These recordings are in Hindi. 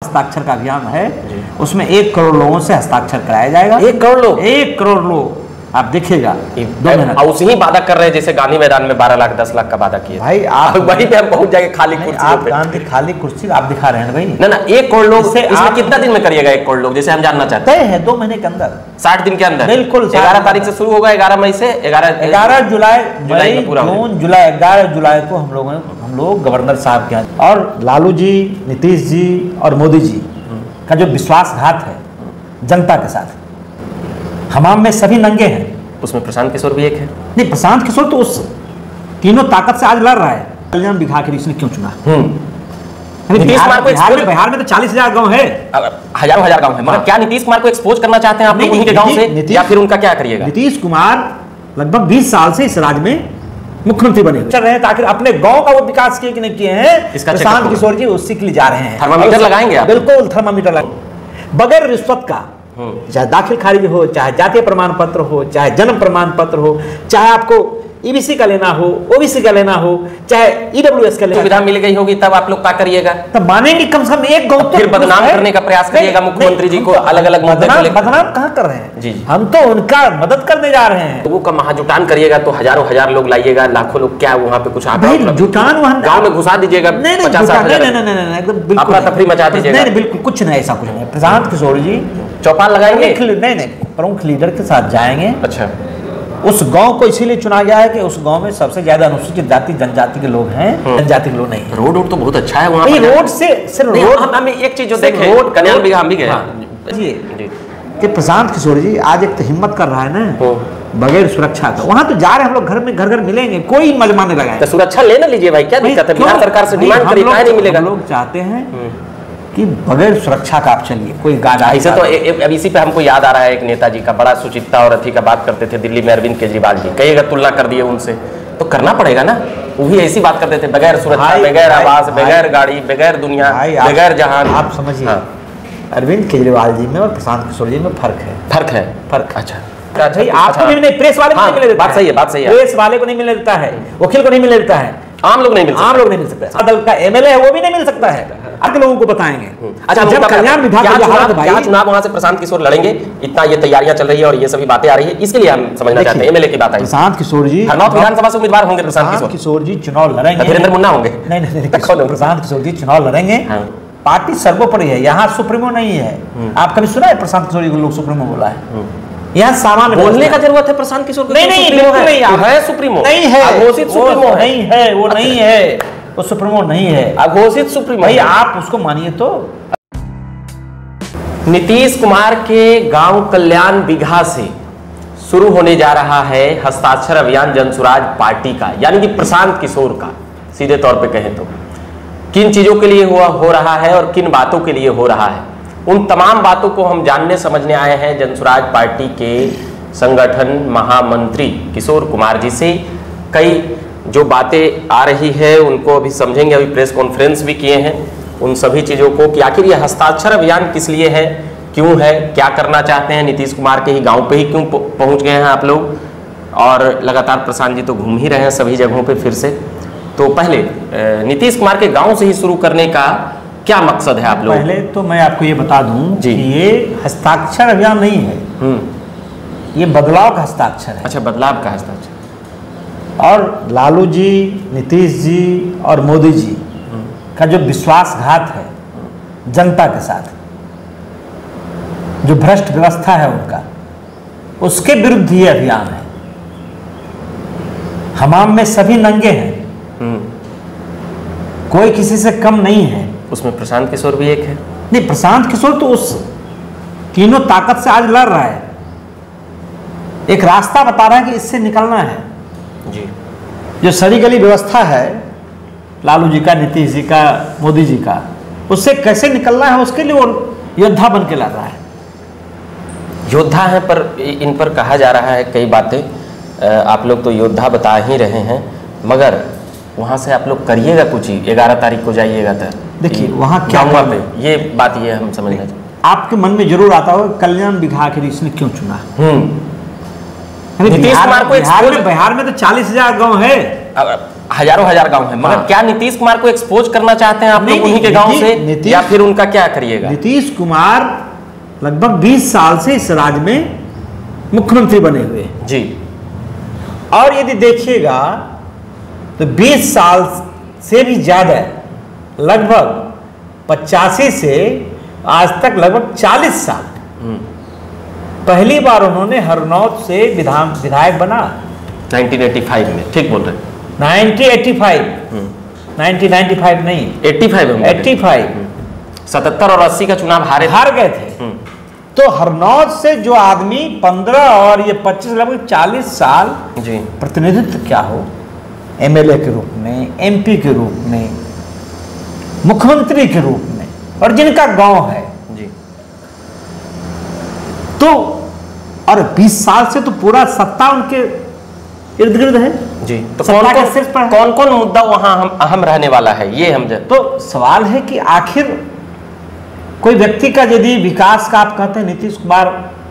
हस्ताक्षर का अभियान है, उसमें 1 करोड़ लोगों से हस्ताक्षर कराया जाएगा। 1 करोड़ लोग? 1 करोड़ लोग, आप देखिएगा। 2 महीना उसी ही वादा कर रहे हैं जैसे गांधी मैदान में 12 लाख 10 लाख का वादा किया भाई। आप वहीं पे हम पहुंच जाएंगे खाली कुर्सी आप गांधी खाली कुर्सी आप दिखा रहे हैं भाई। ना 1 करोड़ लोग इसमें कितना दिन में करिएगा? 1 करोड़ लोग जैसे हम जानना चाहते हैं। है 2 महीने के अंदर, 60 दिन के अंदर। बिल्कुल 11 तारीख से शुरू होगा, 11 मई से 11 जुलाई में पूरा जून जुलाई 11 जुलाई को हम लोग गवर्नर साहब के यहाँ और लालू जी, नीतीश जी और मोदी जी का जो विश्वासघात है जनता के साथ, हमाम में सभी नंगे हैं, उसमें प्रशांत किशोर भी एक है। नहीं, प्रशांत किशोर तो उस तीनों ताकत से आज लड़ रहा है। कल्याण बिघा के इसने क्यों चुना? बिहार में तो 40,000 गांव है, हजारों गांव है, मगर क्या नीतीश कुमार को एक्सपोज करना चाहते हैं आप लोग उन्हीं के गांव से, या फिर उनका क्या करिएगा? नीतीश कुमार लगभग 20 साल से इस राज्य में मुख्यमंत्री बने चल रहे हैं, ताकि अपने गांव का वो विकास किए कि नहीं किए हैं, प्रशांत किशोर जी उसी के लिए जा रहे हैं। थर्मामीटर लगाएंगे आप? बिल्कुल थर्मामीटर लगाएंगे, बगैर रिश्वत का, चाहे दाखिल खारिज हो, चाहे जातीय प्रमाण पत्र हो, चाहे जन्म प्रमाण पत्र हो, चाहे आपको ईबीसी का लेना हो, ओबीसी का लेना हो, चाहे ईडब्ल्यूएस का लेना, सुविधा मिल गई होगी तब आप लोग क्या करिएगा? तब मानेंगे कम से कम एक गांव। फिर बदनाम करने का प्रयास करिएगा मुख्यमंत्री जी को अलग अलग मुद्दे को लेकर। बदनाम कहां कर रहे हैं जी, हम तो उनका मदद करने जा रहे हैं। लोगों का महाजुटान करिएगा तो हजार लोग लाइएगा, लाखों लोग, क्या वहाँ पे कुछ जुटान गाँव में घुसा दीजिएगा, 50,000 अपना तफरी मचा दीजिएगा। नहीं, बिल्कुल कुछ नहीं, ऐसा कुछ नहीं। प्रशांत किशोर जी चौपाल लगाएंगे? नहीं, प्रमुख लीडर के साथ जाएंगे। अच्छा, उस गांव को इसीलिए चुना गया है कि उस गांव में सबसे ज्यादा अनुसूचित जाति जनजाति के लोग हैं, जनजाति के लोग नहीं। रोड तो बहुत अच्छा है वहाँ। रोड से सिर्फ रोड, हम एक चीज जो देखे, रोड कल्याण बिघा हम भी गए जी कि प्रशांत किशोर जी आज एक तो हिम्मत कर रहा है ना, बगैर सुरक्षा का। वहां तो जा रहे हैं हम लोग, घर में मिलेंगे, कोई मजमा नहीं लगाए। तो सुरक्षा ले ना लीजिए भाई, क्या दिक्कत है? बिहार सरकार से डिमांड करिए, नहीं मिलेगा? लोग चाहते हैं कि बगैर सुरक्षा का आप चलिए, कोई गाड़ी ऐसे तो अब इसी पे हमको याद आ रहा है एक नेताजी का, बड़ा सुचिता और अथी का बात करते थे दिल्ली में, अरविंद केजरीवाल जी, कहिएगा तुलना कर दिए उनसे, तो करना पड़ेगा ना। वो भी ऐसी बात करते थे, बगैर सुरक्षा, बगैर आवास, बगैर गाड़ी, बगैर दुनिया, बगैर जहान। आप समझिए अरविंद केजरीवाल जी में और प्रशांत किशोर जी में फर्क है। अच्छा भाई, आपको नहीं मिले, प्रेस वाले को नहीं मिले, बात सही है, प्रेस वाले को नहीं मिल देता है, वकील को नहीं मिल देता है, आम लोग नहीं मिल सकते, दल का एमएलए है वो भी नहीं मिल सकता है। आगे लोगों को बताएंगे। अच्छा, जब कल्याण विभाग क्या चुनाव वहां से प्रशांत किशोर लड़ेंगे, इतना ये तैयारियां चल रही है और ये सभी बातें आ रही है, इसके लिए हम समझना चाहते हैं। एमएलए की बात आई, प्रशांत किशोर जी हरनौत विधानसभा से उम्मीदवार होंगे। प्रशांत किशोर जी चुनाव लड़ेंगे, धीरेन्द्र मुन्ना होंगे? नहीं, प्रशांत किशोर जी चुनाव लड़ेंगे। पार्टी सर्वोपरि है, यहाँ सुप्रीमो नहीं है। आप कभी सुना है प्रशांत किशोर जी को लोग सुप्रीमो बोला है? यहाँ सामान्य बोलने का जरूरत है प्रशांत किशोर को? नहीं, बिल्कुल नहीं है, सुप्रीमो नहीं है, घोषित सुप्रीमो नहीं है, वो नहीं है, वो सुप्रीमो नहीं है, घोषित सुप्रीमो भाई। आप उसको मानिए तो। नीतीश कुमार के गांव कल्याण बिघा से शुरू होने जा रहा है हस्ताक्षर अभियान जनसुराज पार्टी का, यानी कि प्रशांत किशोर का। सीधे तौर पे कहें तो किन चीजों के लिए हो रहा है और किन बातों के लिए हो रहा है, उन तमाम बातों को हम जानने समझने आए हैं जनसुराज पार्टी के संगठन महामंत्री किशोर कुमार जी से। कई जो बातें आ रही है उनको अभी समझेंगे, अभी प्रेस कॉन्फ्रेंस भी किए हैं, उन सभी चीज़ों को कि आखिर ये हस्ताक्षर अभियान किस लिए है, क्यों है, क्या करना चाहते हैं, नीतीश कुमार के ही गांव पे ही क्यों पहुंच गए हैं आप लोग, और लगातार प्रशांत जी तो घूम ही रहे हैं सभी जगहों पे फिर से। तो पहले नीतीश कुमार के गांव से ही शुरू करने का क्या मकसद है आप लोग? पहले तो मैं आपको ये बता दूं कि ये हस्ताक्षर अभियान नहीं है, ये बदलाव का हस्ताक्षर है। अच्छा, बदलाव का हस्ताक्षर। और लालू जी, नीतीश जी और मोदी जी का जो विश्वासघात है जनता के साथ, जो भ्रष्ट व्यवस्था है उनका, उसके विरुद्ध ये अभियान है। हमाम में सभी नंगे हैं, कोई किसी से कम नहीं है। उसमें प्रशांत किशोर भी एक है। नहीं, प्रशांत किशोर तो उस तीनों ताकत से आज लड़ रहा है, एक रास्ता बता रहा है कि इससे निकलना है जी। जो सड़ी गली व्यवस्था है लालू जी का, नीतीश जी का, मोदी जी का, उससे कैसे निकलना है, उसके लिए वो योद्धा बन के लड़ रहा है। योद्धा है, पर इन पर कहा जा रहा है कई बातें, आप लोग तो योद्धा बता ही रहे हैं, मगर वहाँ से आप लोग करिएगा कुछ ही। 11 तारीख को जाइएगा तो देखिए वहाँ क्या पे ये बात ये हम समझना चाहिए। आपके मन में जरूर आता होगा कल्याण बिघा आखिर इसने क्यों चुना? नीतीश कुमार को बिहार में तो 40,000 गाँव है, हजारों हजार गांव है, मगर हाँ। क्या नीतीश कुमार को एक्सपोज करना चाहते हैं आप लोग उन्हीं के गांव से, या फिर उनका क्या करिएगा? नीतीश कुमार लगभग 20 साल से इस राज्य में मुख्यमंत्री बने हुए हैं जी, और यदि देखिएगा तो 20 साल से भी ज्यादा, लगभग 85 से आज तक लगभग 40 साल पहली बार उन्होंने हरनौत से विधायक बना 1985 में, ठीक बोल रहे हैं, 1995 नहीं, 85 77 और 80 का चुनाव हार गए थे। तो हरनौत से जो आदमी 15 और ये 25 लगभग 40 साल जी प्रतिनिधित्व क्या हो, एमएलए के रूप में, एमपी के रूप में, मुख्यमंत्री के रूप में, और जिनका गांव है जी, तो और 20 साल से तो पूरा सत्ता उनके इर्द गिर्द है जी। तो सत्ता के शीर्ष पर है। कौन कौन मुद्दा वहां अहम रहने वाला है, ये हम तो सवाल है कि आखिर कोई व्यक्ति का यदि विकास का आप कहते हैं, नीतीश कुमार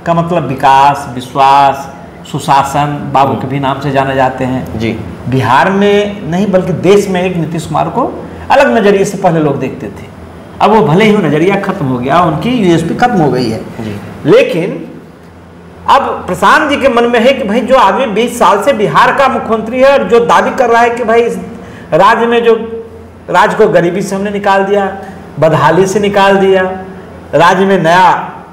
का मतलब विकास, विश्वास, सुशासन, बाबू के भी नाम से जाने जाते हैं जी, बिहार में नहीं बल्कि देश में एक नीतीश कुमार को अलग नजरिए से पहले लोग देखते थे। अब वो भले ही वो नजरिया खत्म हो गया, उनकी यूएसपी खत्म हो गई है जी। लेकिन अब प्रशांत जी के मन में है कि भाई जो आदमी 20 साल से बिहार का मुख्यमंत्री है और जो दावी कर रहा है कि भाई इस राज्य में जो राज्य को गरीबी से हमने निकाल दिया, बदहाली से निकाल दिया, राज्य में नया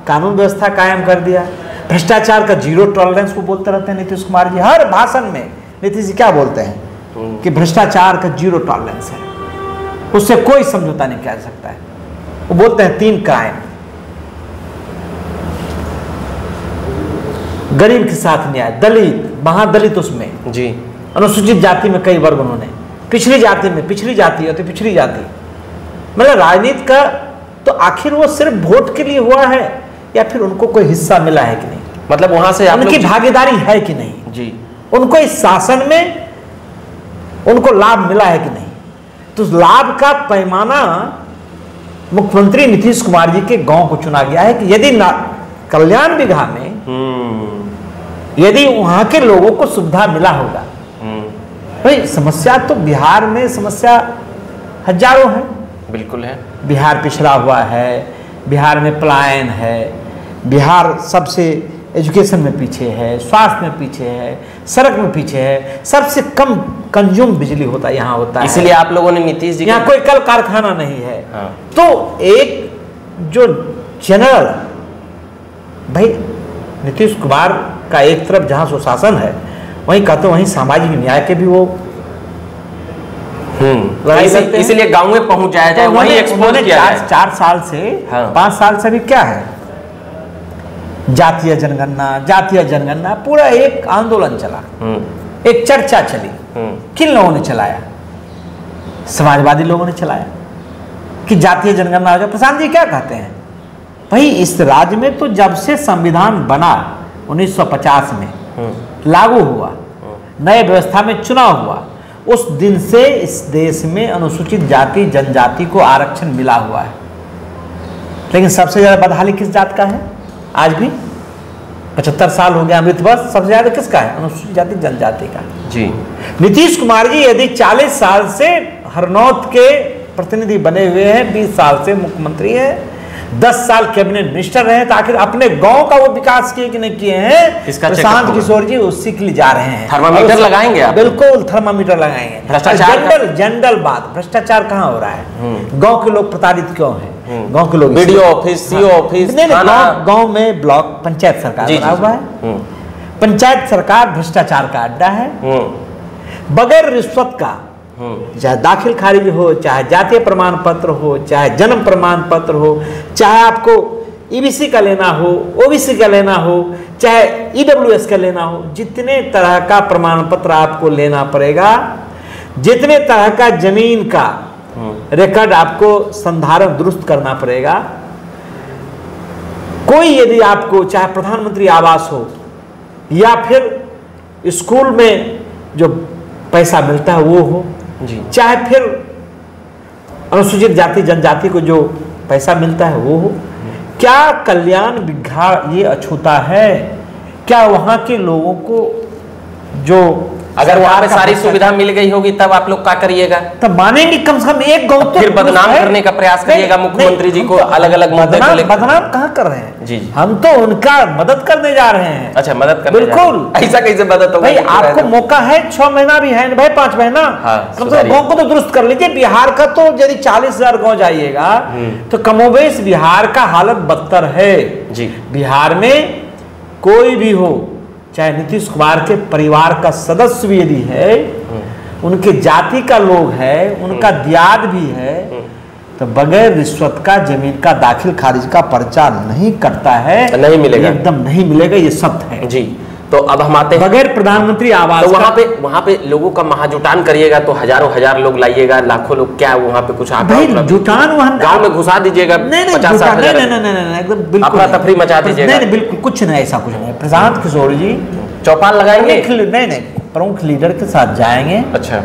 कानून व्यवस्था कायम कर दिया, भ्रष्टाचार का जीरो टॉलरेंस को बोलते रहते हैं नीतीश कुमार जी हर भाषण में। नीतीश जी क्या बोलते हैं कि भ्रष्टाचार का जीरो टॉलरेंस है, उससे कोई समझौता नहीं किया जा सकता है। वो बोलते हैं 3 क्राइम, गरीब के साथ न्याय, दलित, महादलित, उसमें जी, अनुसूचित जाति में कई वर्ग उन्होंने, पिछड़ी जाति में, पिछड़ी जाति होती पिछड़ी जाति, मतलब राजनीति का तो आखिर वो सिर्फ वोट के लिए हुआ है या फिर उनको कोई हिस्सा मिला है कि नहीं, मतलब वहां से आप उनकी लोग भागीदारी है कि नहीं जी, उनको इस शासन में उनको लाभ मिला है कि नहीं। तो लाभ का पैमाना मुख्यमंत्री नीतीश कुमार जी के गांव को चुना गया है कि यदि कल्याण बिघा में यदि वहां के लोगों को सुविधा मिला होगा, भाई समस्या तो बिहार में समस्या हजारों है, बिल्कुल है, बिहार पिछड़ा हुआ है, बिहार में पलायन है, बिहार सबसे एजुकेशन में पीछे है, स्वास्थ्य में पीछे है, सड़क में पीछे है, सबसे कम कंज्यूम बिजली होता है यहाँ होता है, इसलिए आप लोगों ने नीतीश जी यहाँ कोई कल कारखाना नहीं है। हाँ। तो एक जो जनरल भाई नीतीश कुमार का एक तरफ जहां सुशासन है, वहीं कहते वहीं सामाजिक न्याय के भी वो लड़ाई करते हैं। इसलिए गांव में पहुंच जाया जाए, वहीं एक्सपोज किया जाए। 4 साल से हाँ। 5 साल से भी क्या है, जातीय जनगणना पूरा एक आंदोलन चला, एक चर्चा चली। किन लोगों ने चलाया? समाजवादी लोगों ने चलाया कि जातीय जनगणना हो जाए। प्रशांत जी क्या कहते हैं, भाई इस राज्य में तो जब से संविधान बना 1950 में लागू हुआ, नए व्यवस्था में चुनाव हुआ, उस दिन से इस देश में अनुसूचित जाति जनजाति को आरक्षण मिला हुआ है। लेकिन सबसे ज्यादा बदहाली किस जात का है? आज भी 75 साल हो गया अमृत वर्ष, सबसे ज्यादा किसका है? अनुसूचित जाति जनजाति का जी। नीतीश कुमार जी यदि 40 साल से हरनौत के प्रतिनिधि बने हुए हैं, 20 साल से मुख्यमंत्री है, 10 साल कैबिनेट मिनिस्टर रहे, तो आखिर अपने गांव का वो विकास किए कि नहीं किए हैं? इसका प्रशांत किशोर जी उसी के लिए जा रहे हैं। थर्मामीटर लगाएंगे आप? बिल्कुल थर्मामीटर लगाएंगे। भ्रष्टाचार जनरल बात, भ्रष्टाचार कहाँ हो रहा है? गांव के लोग प्रताड़ित क्यों हैं? गांव के लोग बीडीओ ऑफिस, सीओ ऑफिस, गांव में ब्लॉक पंचायत सरकार बना हुआ है, पंचायत सरकार भ्रष्टाचार का अड्डा है, बगैर रिश्वत का, चाहे दाखिल खारिज हो, चाहे जातीय प्रमाण पत्र हो, चाहे जन्म प्रमाण पत्र हो, चाहे आपको ईबीसी का लेना हो, ओबीसी का लेना हो, चाहे ईडब्ल्यूएस का लेना हो, जितने तरह का प्रमाण पत्र आपको लेना पड़ेगा, जितने तरह का जमीन का रिकॉर्ड आपको संधारण दुरुस्त करना पड़ेगा। कोई यदि आपको चाहे प्रधानमंत्री आवास हो या फिर स्कूल में जो पैसा मिलता है वो हो जी, चाहे फिर अनुसूचित जाति जनजाति को जो पैसा मिलता है वो हो, क्या कल्याण बिघा ये अछूता है? क्या वहाँ के लोगों को जो अगर वहां पे सरकार का सारी भ्रष्टाचार- सुविधा मिल गई होगी तब आप लोग क्या करिएगा? तब मानेंगे कम से कम एक गौ तो फिर बदनाम है। करने का प्रयास करिएगा नहीं, मुख्यमंत्री जी हम को तो अलग-अलग मुद्दे को लेकर। बदनाम कहाँ कर रहे हैं जी, जी। हम तो उनका मदद करने जा रहे हैं। अच्छा, मदद करने जा रहे बिल्कुल। हैं। ऐसा कैसे मदद होगा? भाई आपको मौका है, 6 महीना भी है भाई, 5 महीना हाँ, कम से कम सुधारिए। गाँव को तो दुरुस्त कर लीजिए। बिहार का तो यदि 40,000 गाँव जाइएगा तो कमोबेश बिहार का हालत बदतर है जी। बिहार में कोई भी हो, चाहे नीतीश कुमार के परिवार का सदस्य भी यदि है, उनके जाति का लोग है, उनका दियाद भी है, तो बगैर रिश्वत का जमीन का दाखिल खारिज का पर्चा नहीं कटता है, नहीं मिलेगा, एकदम नहीं मिलेगा, ये सत्य है जी। तो अब हम आते हैं बगैर प्रधानमंत्री आवास तो का- वहां पे लोगों का महाजुटान करिएगा तो हजारों हजार लोग लाइएगा, लाखों लोग, क्या वहां पे कुछ भाई जुटान वहां गांव में घुसा दीजिएगा, नहीं 50-60 हजार नहीं एकदम बिल्कुल अफरा नहीं। तफरी मचा दीजिएगा। नहीं बिल्कुल कुछ नहीं, ऐसा कुछ नहीं। प्रशांत किशोर जी चौपाल लगाएंगे। नहीं प्रमुख लीडर के साथ जाएंगे। अच्छा,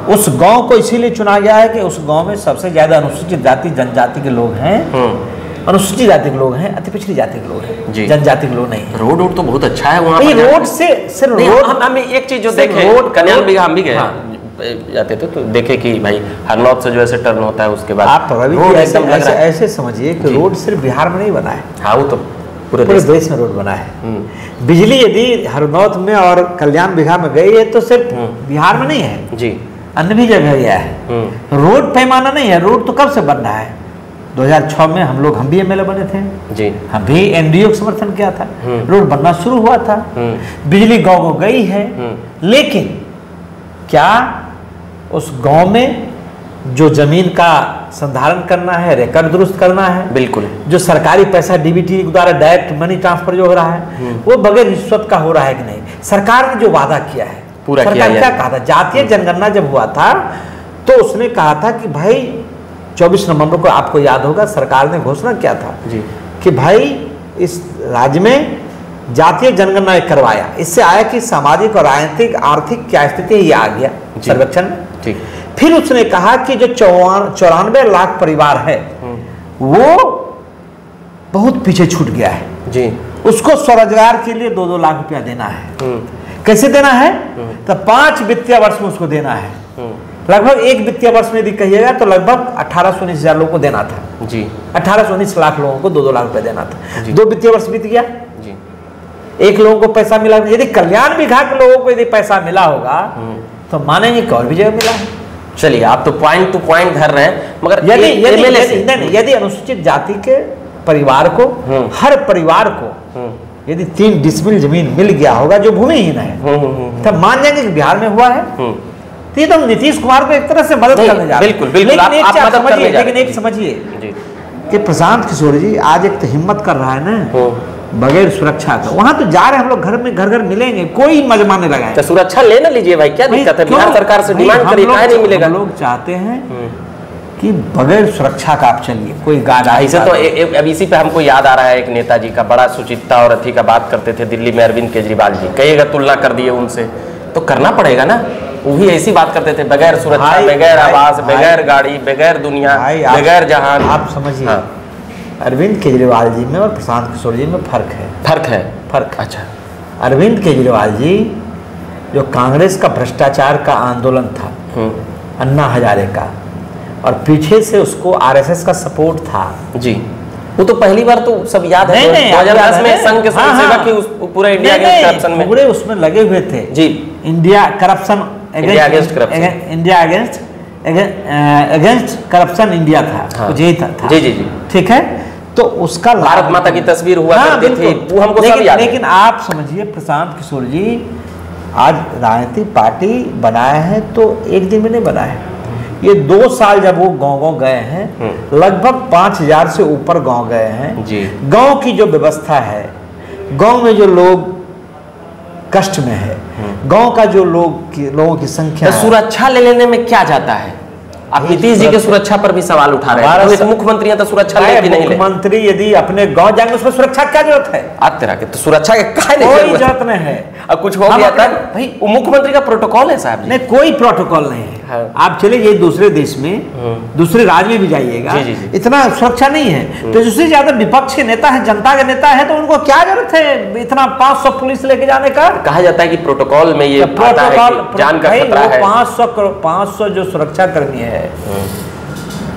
उस गांव को इसीलिए चुना गया है कि उस गांव में सबसे ज्यादा अनुसूचित जाति जनजाति के लोग हैं, अनुसूचित जाति के लोग हैं, अति पिछड़ी जाति के लोग हैं, जी। जनजाति के लोग नहीं हैं। रोड तो बहुत अच्छा है वहां भाई पर। रोड से सिर्फ नहीं, रोड हम एक चीज जो सिर्फ देखे रोड- कल्याण रोड- बिघा हम भी गए हाँ। जाते थे तो देखे कि भाई हरनौत से जो ऐसे टर्न होता है उसके बाद आप रवि रोड जी एकदम लग रहा है। ऐसे समझिए कि जी। रोड सिर्फ बिहार में नहीं बना है, हाँ, वो तो पूरे पूरे देश देश में रोड बना है। बिजली यदि हरनौत में और कल्याण बिघा में गई है तो सिर्फ बिहार में नहीं है, जी। अन्य भी जगह गया है। रोड पैमाना नहीं है, रोड तो कब से बन रहा है। 2006 में हम भी एमएलए बने थे, जी। हम भी एनडीओ को समर्थन किया था, रोड बनना शुरू हुआ था, बिजली गांव को गई है। लेकिन क्या उस गांव में जो जमीन का संधारण करना है, रिकॉर्ड दुरुस्त करना है, बिल्कुल जो सरकारी पैसा डीबीटी द्वारा डायरेक्ट मनी ट्रांसफर जो हो रहा है वो बगैर रिश्वत का हो रहा है कि नहीं। सरकार ने जो वादा किया है, पूरा सरकार किया क्या है। कहा था, जातीय जनगणना जब हुआ था तो उसने कहा था कि भाई 24 नवंबर को आपको याद होगा सरकार ने घोषणा किया था जी। कि भाई इस राज्य में जातीय जनगणना करवाया, इससे आया कि सामाजिक और राजनीतिक आर्थिक क्या स्थिति है ये आ गया सर्वेक्षण में। ठीक। फिर उसने कहा कि जो 94 लाख परिवार है वो बहुत पीछे छूट गया है जी। उसको स्वरोजगार के लिए 2-2 लाख रुपया देना है। कैसे देना है? तो 5 वित्तीय वर्ष में उसको देना है। लगभग 1 वित्तीय वर्ष में यदि कहिएगा तो लगभग 18 से 19 हजार लोगों को देना था जी। 18 से 19 लाख लोगों को 2-2 लाख रुपया देना था। जी। 2 वित्तीय वर्ष बीत गया, जी। 1 लोगों को पैसा मिला। यदि कल्याण विभाग के लोगों को यदि पैसा मिला होगा तो मानेंगे कि और भी जगह मिला है। चलिए, आप तो पॉइंट टू पॉइंट धर रहे हैं, मगर यदि अनुसूचित जाति के परिवार को, हर परिवार को यदि 3 डिसमिल जमीन मिल गया होगा जो भूमिहीन है, तब मान जाएंगे कि बिहार में हुआ है। तो ये तो नितीश कुमार को एक तरह से मदद करने जा रहे हैं। बिल्कुल, बिल्कुल, लेकिन आप एक मदद चीज करने समझिए, जा रहे लेकिन हैं। एक समझिए जी। कि प्रशांत किशोर जी आज एक तो हिम्मत कर रहा है ना बगैर सुरक्षा का। वहां तो जा रहे हैं हम लोग, घर घर मिलेंगे, कोई मजमा नहीं लगाए। तो सुरक्षा ले ना लीजिए भाई, क्या दिक्कत है? बिहार सरकार से डिमांड करिए, काहे नहीं मिलेगा? हम लोग चाहते हैं कि बगैर सुरक्षा का आप चलिए, कोई गार्ड ऐसे तो अब इसी पे हमको याद आ रहा है एक नेताजी का, बड़ा सुचिता और अथी का बात करते थे दिल्ली में अरविंद केजरीवाल जी। कहिएगा तुलना कर दिए उनसे, तो करना पड़ेगा ना। वो भी ऐसी बात करते थे, बगैर सुरक्षा, बगैर आवास, बगैर गाड़ी, बगैर दुनिया, बगैर जहान। आप समझिए अरविंद केजरीवाल जी में और प्रशांत किशोर जी में फर्क है। फर्क। अच्छा। अरविंद केजरीवाल जी जो कांग्रेस का भ्रष्टाचार का आंदोलन था, अन्ना हजारे का, और पीछे से उसको आरएसएस का सपोर्ट था जी। वो तो पहली बार तो सब याद है, 2010 में संघ के स्वयंसेवक की पूरे इंडिया अगेंस्ट करप्शन में पूरे उसमें लगे हुए थे जी। इंडिया अगेंस्ट करप्शन इंडिया था, यही था। जी जी जी, ठीक है। तो उसका भारत माता की तस्वीर हुआ करती थी, वो हमको सब याद है। लेकिन आप समझिए प्रशांत किशोर जी आज राजनीतिक पार्टी बनाए हैं तो एक दिन में नहीं बनाए हैं। ये 2 साल जब वो गांव गए हैं, लगभग 5000 से ऊपर गांव गए हैं जी। गांव की जो व्यवस्था है, गांव में जो लोग कष्ट में है, गांव का जो लोगों की संख्या, सुरक्षा ले लेने में क्या जाता है? आप नीतीश जी के सुरक्षा पर भी सवाल उठा रहे हैं। तो मुख्यमंत्री तो सुरक्षा लेती नहीं। मुख्यमंत्री यदि अपने गांव जाएंगे उसमें सुरक्षा क्या जरूरत है? आप तरह के तो सुरक्षा के कोई जरूरत नहीं है। अब कुछ हो गया था भाई, मुख्यमंत्री का प्रोटोकॉल है साहब। नहीं, कोई प्रोटोकॉल नहीं है। हाँ। आप चले जाइए दूसरे देश में, दूसरे राज्य में भी जाइएगा, जी, जी, जी। इतना सुरक्षा नहीं है। तो जिससे ज्यादा विपक्ष के नेता है, जनता के नेता है, तो उनको क्या जरूरत है इतना 500 पुलिस लेके जाने का? कहा जाता है कि प्रोटोकॉल में ये आता है कि जान का खतरा है। 500 जो सुरक्षा कर्मी है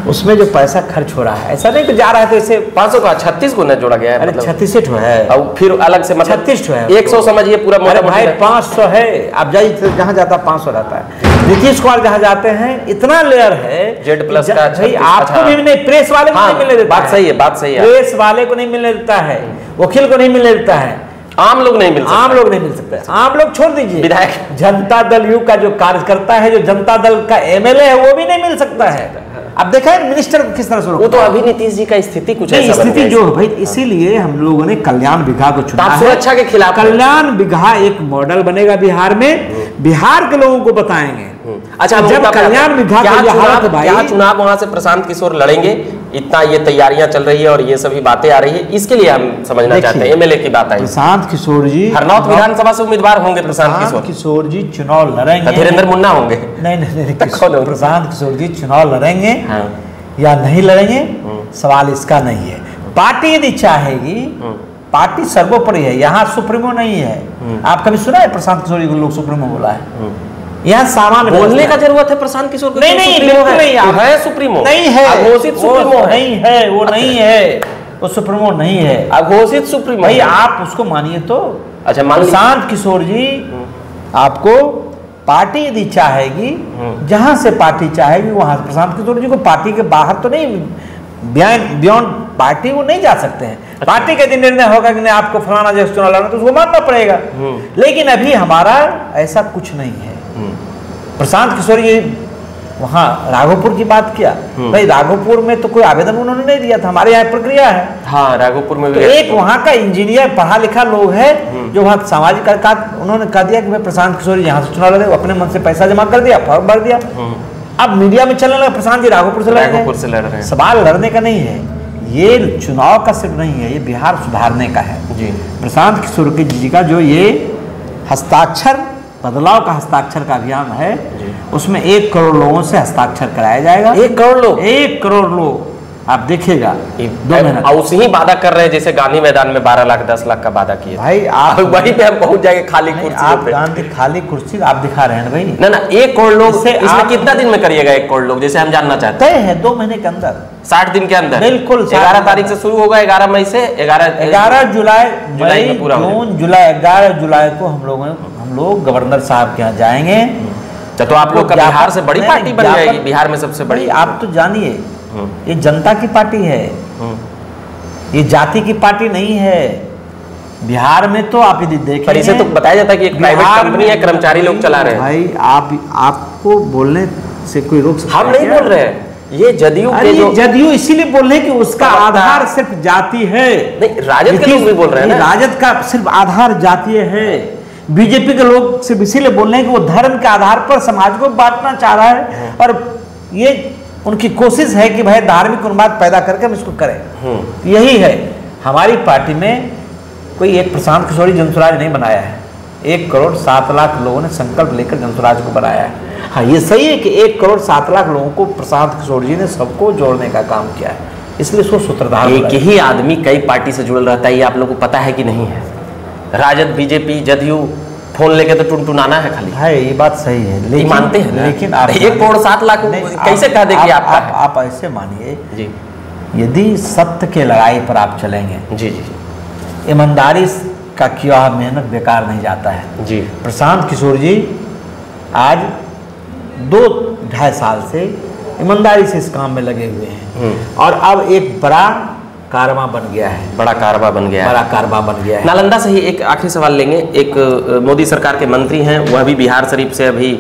उसमें जो पैसा खर्च हो रहा है, ऐसा नहीं कि जा रहा है तो इसे 500 का 36 को न जोड़ा गया है। अरे मतलब 36 है और फिर अलग से मतलब 36 है, 100 समझिए पूरा अरे मोटा भाई 500 है। आप जाइए तो जहाँ जाता 500 रहता है। नीतीश कुमार जहाँ जाते हैं इतना लेयर है, जेड प्लस का भाई आपको भी नहीं, प्रेस वाले को नहीं मिलने देता बात सही है, बात सही है। प्रेस वाले को नहीं मिलने देता है, वकील को नहीं मिलने देता है, आम लोग नहीं मिल सकते, आम लोग नहीं मिल सकते। आम लोग छोड़ दीजिए, विधायक जनता दल यू का जो कार्यकर्ता है, जो जनता दल का एमएलए है, वो भी नहीं मिल सकता है। अब देखा है मिनिस्टर किस तरह से, वो तो अभी नीतीश जी का स्थिति कुछ नहीं, ऐसा स्थिति जो है भाई, इसीलिए हम लोगों ने कल्याण विघा को चुना है। सुरक्षा के खिलाफ कल्याण विघा एक मॉडल बनेगा बिहार में, बिहार के लोगों को बताएंगे। अच्छा, जब कल्याण विघा क्या का हालत भाई, क्या चुनाव वहां से प्रशांत किशोर लड़ेंगे, इतना ये तैयारियां चल रही है और ये सभी बातें आ रही है, इसके लिए हम समझना चाहते हैं। एमएलए की बात आई, प्रशांत किशोर जी हरनौत विधानसभा से उम्मीदवार होंगे। प्रशांत किशोर जी चुनाव लड़ेंगे, धीरेन्द्र मुन्ना होंगे? नहीं, प्रशांत किशोर जी चुनाव लड़ेंगे या नहीं लड़ेंगे, सवाल इसका नहीं है। पार्टी यदि चाहेगी, पार्टी सर्वोपरि है, यहाँ सुप्रीमो नहीं है। आप कभी सुना है प्रशांत किशोर जी को लोग सुप्रीमो बोला है? यहाँ सामान्य बोलने का जरूरत है प्रशांत किशोर को? नहीं, बिल्कुल नहीं है सुप्रीमो, नहीं है, घोषित सुप्रीमो नहीं है, वो नहीं है, वो सुप्रीमो नहीं है, घोषित सुप्रीमो भाई। आप उसको मानिए तो। अच्छा, मान प्रशांत किशोर जी आपको पार्टी यदि चाहेगी, जहां से पार्टी चाहेगी वहां से प्रशांत किशोर जी को पार्टी के बाहर तो नहीं, बियॉन्ड पार्टी वो नहीं जा सकते हैं। अच्छा। पार्टी का यदि निर्णय होगा कि नहीं आपको फलाना जैसे चुनाव लड़ना, तो उसको मानना पड़ेगा। लेकिन अभी हमारा ऐसा कुछ नहीं है। प्रशांत किशोर जी वहाँ राघोपुर की बात किया, भाई राघोपुर में तो कोई आवेदन उन्होंने नहीं दिया था, हमारे यहाँ प्रक्रिया है। हाँ, राघोपुर में तो एक वहाँ का इंजीनियर पढ़ा लिखा लोग है जो वहाँ सामाजिक उन्होंने कह दिया कि भाई प्रशांत किशोर यहाँ से चुनाव लड़े, अपने मन से पैसा जमा कर दिया, फॉर्म भर दिया। अब मीडिया में चलने लगा प्रशांत जी राघोपुर से लड़ रहे हैं। सवाल लड़ने का नहीं है, ये चुनाव का सिर्फ नहीं है, ये बिहार सुधारने का है जी। प्रशांत किशोर जी का जो ये हस्ताक्षर बदलाव का हस्ताक्षर का अभियान है, उसमें 1 करोड़ लोगों से हस्ताक्षर कराया जाएगा। 1 करोड़ लोग? 1 करोड़ लोग, आप देखिएगा 2 महीना। उसी ही वादा कर रहे हैं जैसे गांधी मैदान में 12 लाख 10 लाख का वादा किया भाई। आप वहीं पे हम पहुंच जाएंगे खाली कुर्सी पे। गांधी खाली कुर्सी आप दिखा रहे हैं भाई। ना 1 करोड़ लोग, इसमें कितना दिन में करिएगा 1 करोड़ लोग, जैसे हम जानना चाहते हैं? तय है 2 महीने के अंदर, 60 दिन के अंदर, बिल्कुल। 11 तारीख से शुरू होगा, 11 मई से 11 जुलाई में पूरा, जून जुलाई 11 जुलाई को हम लोग गवर्नर साहब के यहाँ जाएंगे। तो आप लोग का बिहार से बड़ी पार्टी बन जाएगी, बिहार में सबसे बड़ी। आप तो जानिए, ये जनता की पार्टी है, ये जाति की पार्टी नहीं है। बिहार में तो आप यदि देखें, पर इसे तो बताया जाता है कि एक प्राइवेट कंपनी है, कर्मचारी लोग चला रहे हैं। भाई आपको बोलने से कोई रोक सकता है? हम नहीं बोल रहे हैं, ये जदयू के जो जदयू इसीलिए बोल रहे हैं कि उसका आधार सिर्फ जाति है। नहीं, राजद के लोग भी बोल रहे हैं ना, राजद का सिर्फ आधार जातीय है। बीजेपी के लोग सिर्फ इसीलिए बोल रहे हैं कि वो धर्म के आधार पर समाज को बांटना चाह रहा है, और ये उनकी कोशिश है कि भाई धार्मिक उन्माद पैदा करके हम इसको करें। यही है। हमारी पार्टी में कोई एक प्रशांत किशोर जनसुराज नहीं बनाया है, 1 करोड़ 7 लाख लोगों ने संकल्प लेकर जनसुराज को बनाया है। हाँ, ये सही है कि 1 करोड़ 7 लाख लोगों को प्रशांत किशोर जी ने सबको जोड़ने का काम किया है, इसलिए इसको सूत्रधार। एक ही आदमी कई पार्टी से जुड़ल रहता है, ये आप लोगों को पता है कि नहीं है? राजद, बीजेपी, जदयू, फोन लेके तो टुनटुनाना है खाली। हाँ, ये बात सही है, लेकिन मानते हैं, लेकिन 1 करोड़ 7 लाख कैसे कह दे कि आप ऐसे मानिए जी, यदि सत्य के लड़ाई पर आप चलेंगे जी जी, ईमानदारी का किया हुआ मेहनत बेकार नहीं जाता है जी। प्रशांत किशोर जी आज 2-2.5 साल से ईमानदारी से इस काम में लगे हुए हैं, और अब एक बड़ा कारवा बन गया है, बड़ा कारवा बन गया है। नालंदा से ही एक आखिरी सवाल लेंगे। एक मोदी सरकार के मंत्री हैं, वह भी बिहार शरीफ से अभी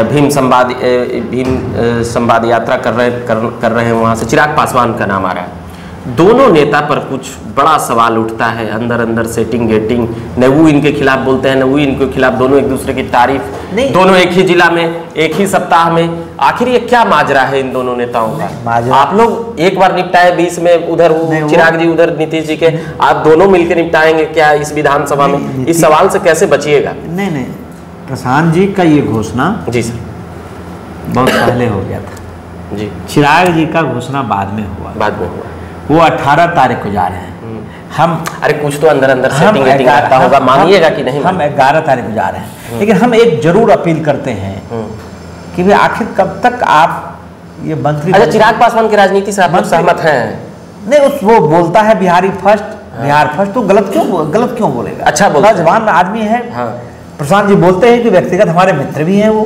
भीम संवाद यात्रा कर रहे हैं, वहाँ से चिराग पासवान का नाम आ रहा है। दोनों नेता पर कुछ बड़ा सवाल उठता है, अंदर सेटिंग गेटिंग, न वो इनके खिलाफ बोलते हैं न वो इनके खिलाफ, दोनों एक दूसरे की तारीफ, दोनों एक ही जिला में एक ही सप्ताह में। आखिर ये क्या माजरा है इन दोनों नेताओं का? आप लोग एक बार निपटाए, 20 में उधर चिराग जी, उधर नीतीश जी के, आप दोनों मिलकर निपटाएंगे क्या इस विधानसभा में? इस सवाल से कैसे बचिएगा? नहीं, प्रशांत जी का ये घोषणा जी सर, बहुत पहले हो गया था जी। चिराग जी का घोषणा बाद में हुआ। बाद में हुआ। वो 18 तारीख को जा रहे हैं। हम अरे कुछ तो अंदर अंदर सेटिंग वेटिंग आता होगा, मानिएगा कि नहीं? हम 11 तारीख को जा रहे हैं, लेकिन हम एक जरूर अपील करते हैं कि भाई आखिर कब तक आप ये मंत्री। अच्छा, चिराग पासवान की राजनीति से आप लोग सहमत हैं? नहीं, उस वो बोलता है बिहारी फर्स्ट, बिहार फर्स्ट, तो गलत क्यों बोलेगा? अच्छा बोलता है, नौजवान आदमी है। हाँ। प्रशांत जी बोलते हैं कि व्यक्तिगत हमारे मित्र भी हैं, वो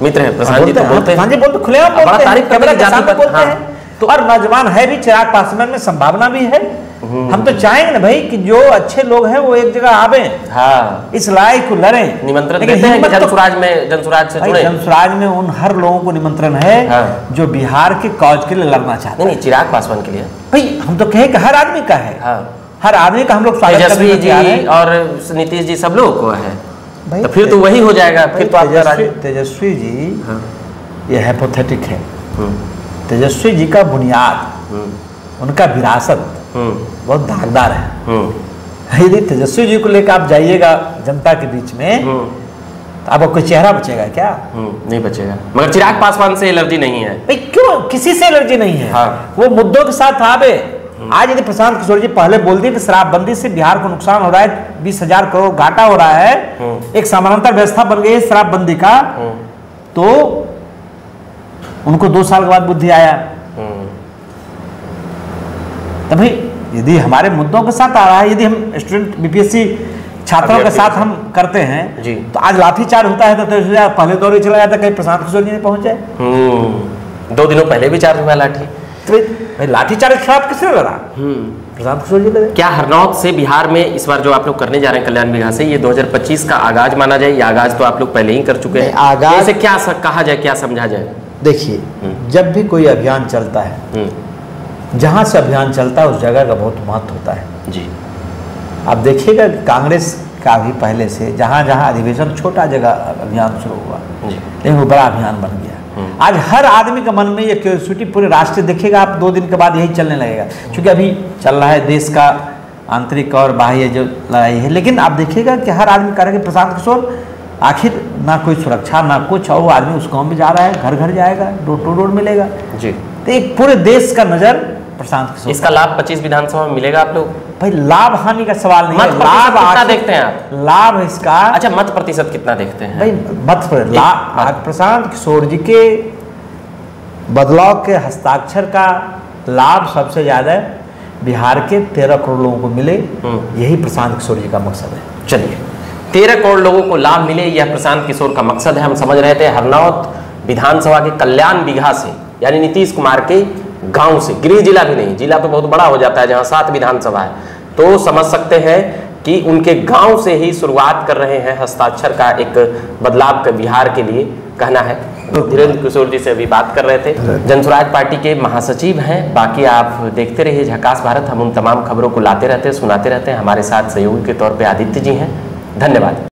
मित्र है प्रशांत जी, तो बोलते हैं, बोलते खुलेआम बोलते हैं, तारीफ कैमरा के सामने बोलते हाँ। हैं। तो और नौजवान है भी, चिराग पासवान में संभावना भी है। हम तो चाहेंगे ना भाई कि जो अच्छे लोग हैं वो एक जगह आवे, हाँ, इस लड़ाई को लड़े। निमंत्रण देते हैं कि जनसुराज से जुड़े। जनसुराज में उन हर लोगों को निमंत्रण है हाँ। जो बिहार के कौज के लिए लड़ना चाहते हैं। नहीं, चिराग पासवान के लिए भाई हम तो कहें कि हर आदमी का है, हाँ। हर आदमी का हम लोग स्वागत तेजस्वी करने जी जा रहे हैं। और नीतीश जी सब लोगों को है, भाई तो फिर तो वही हो जाएगा। फिर तो आपका तेजस्वी जी हाँ। ये हाइपोथेटिक है। तेजस्वी जी का बुनियाद, उनका विरासत बहुत दागदार है। यदि तेजस्वी जी को लेकर आप जाइएगा जनता के बीच में तो आपका कोई चेहरा बचेगा क्या? नहीं बचेगा। मगर चिराग पासवान से एलर्जी नहीं है भाई, क्यों? किसी से एलर्जी नहीं है। हाँ। वो मुद्दों के साथ आवे। आज यदि प्रशांत किशोर जी पहले बोल दिए कि शराबबंदी से बिहार को नुकसान हो रहा है, 20,000 करोड़ घाटा हो रहा है, एक समानांतर व्यवस्था बन गई है शराबबंदी का, तो उनको 2 साल के बाद बुद्धि आया। तो भाई यदि हमारे मुद्दों के साथ आ रहा है, यदि हम स्टूडेंट बीपीएससी छात्रों के साथ हम करते हैं जी, तो आज लाठीचार्ज होता है तो पहले दौर ही चला जाता, कहीं प्रशांत किशोर जी नहीं पहुंच जाए। 2 दिनों पहले भी चार्ज हुआ लाठी, तो भाई लाठीचार्ज के खिलाफ किसने लड़ा? प्रशांत किशोर जी लड़े। क्या हरनौत से बिहार में इस बार जो आप लोग करने जा रहे हैं कल्याण बिघा से, ये 2025 का आगाज माना जाए? या आगाज तो आप लोग पहले ही कर चुके हैं? आगाज से क्या कहा जाए, क्या समझा जाए? देखिए, जब भी कोई अभियान चलता है, जहां से अभियान चलता है उस जगह का बहुत महत्व होता है जी। आप देखिएगा कांग्रेस का भी पहले से जहां जहां अधिवेशन, छोटा जगह अभियान शुरू हुआ, लेकिन वो बड़ा अभियान बन गया। आज हर आदमी के मन में ये क्यूरियोसिटी पूरे राष्ट्र देखिएगा आप 2 दिन के बाद यही चलने लगेगा, क्योंकि अभी चल रहा है देश का आंतरिक और बाह्य जो लड़ाई है, लेकिन आप देखिएगा कि हर आदमी कह रहा है कि प्रशांत किशोर आखिर ना कोई सुरक्षा ना कुछ, और वो आदमी उस गाँव में जा रहा है, घर घर जाएगा, डोर टू डोर मिलेगा जी। तो एक पूरे देश का नजर प्रशांत किशोर। इसका लाभ 25 विधानसभा में मिलेगा आप लोग? भाई लाभ हानि का सवाल नहीं है, लाभ कितना देखते हैं आप? लाभ इसका, अच्छा, मत प्रतिशत कितना देखते हैं भाई? मत प्रशांत किशोर जी के बदलाव के हस्ताक्षर का लाभ सबसे ज्यादा बिहार के 13 करोड़ लोगों को मिले, यही प्रशांत किशोर जी का मकसद है। चलिए, 13 करोड़ लोगों को लाभ मिले, यह प्रशांत किशोर का मकसद है। हम समझ रहे थे हरनौत विधानसभा के कल्याण बिघा से, यानी नीतीश कुमार के गांव से, गृह जिला भी नहीं, जिला तो बहुत बड़ा हो जाता है जहां 7 विधानसभा है, तो समझ सकते हैं कि उनके गांव से ही शुरुआत कर रहे हैं हस्ताक्षर का एक बदलाव का बिहार के लिए कहना है। धीरेन्द्र किशोर जी से अभी बात कर रहे थे, जनसुराज पार्टी के महासचिव हैं। बाकी आप देखते रहिए झकास भारत, हम उन तमाम खबरों को लाते रहते हैं, सुनाते रहते हैं। हमारे साथ सहयोगी के तौर पे आदित्य जी हैं। धन्यवाद।